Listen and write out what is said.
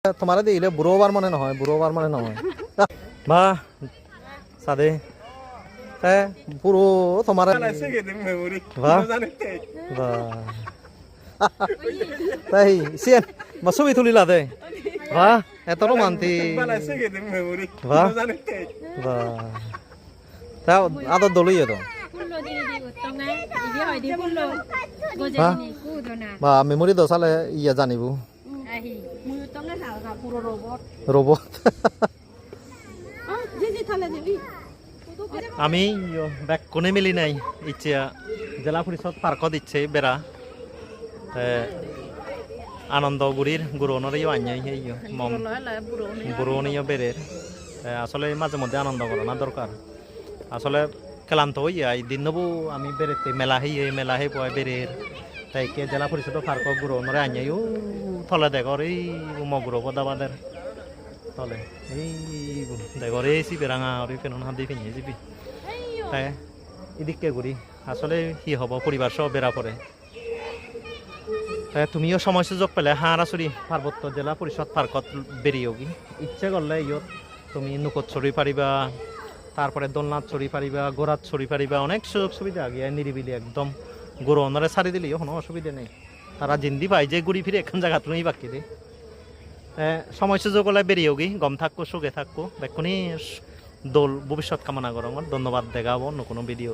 তোমারে দিলে বুড়োবার মানে নহয় বা সাদে তাই পুরো তোমার বা বা তাই সিয়ান বা ছবি তুলিলা দে বা এত রোমান্টিক বা বা তাও আদর দলিয়ে তো বা মেমোরি দসালে ইয়া জানিব রোবট আমি ব্যাগ কোনে মিলি নাই ইচ্ছে জেলা পরিষদ পার্কত ইচ্ছে বেড়া আনন্দগুড়ির গুরুনরেও আইয়াই হেইও মম বুড়োনিও বেড়ের আসলে মাঝে মধ্যে আনন্দ করানো দরকার আসলে ক্লান্ত হইয়া এই দিনবু আমি বেড়েতে মেলা হে পয় বেড়ের তাই কে জেলা পরিষদ পার্ক গুরুনরে আইয়াইও থলে দেখর এই মগুরো পদাবাদের তলে এই দেখর এই সিবি রাঙা ওই ফেনুন হাত দিয়ে ফিনিয়ে যাবি তাই এদিককে ঘুরি আসলে কি হব পরিবার সহ বেড়া পড়ে তাই তুমিও সময় সুযোগ পেলে হাঁড়াছড়ি পার্বত্য জেলা পরিষদ পার্কত বেরিয়েও কি ইচ্ছে করলে ইয়ত তুমি নুকত ছড়ি পারিবা তারপরে দোলনাথ ছড়ি পারিবা গোড়াত ছড়ি পারিবা অনেক সুযোগ সুবিধা আগে নিরিবিলি একদম গরু অনারে ছাড়ি দিলেও কোনো অসুবিধা নেই তারা জিন্দি পাই যে ঘুরি ফিরে এখন জায়গা তুই বাকি দে সময় সুযোগ হলে বেরিয়েও কি গম থাকবো সুখে থাকবো দেখুনি দোল ভবিষ্যৎ কামনা করো আমার ধন্যবাদ দেখাবো অন্য কোনো ভিডিও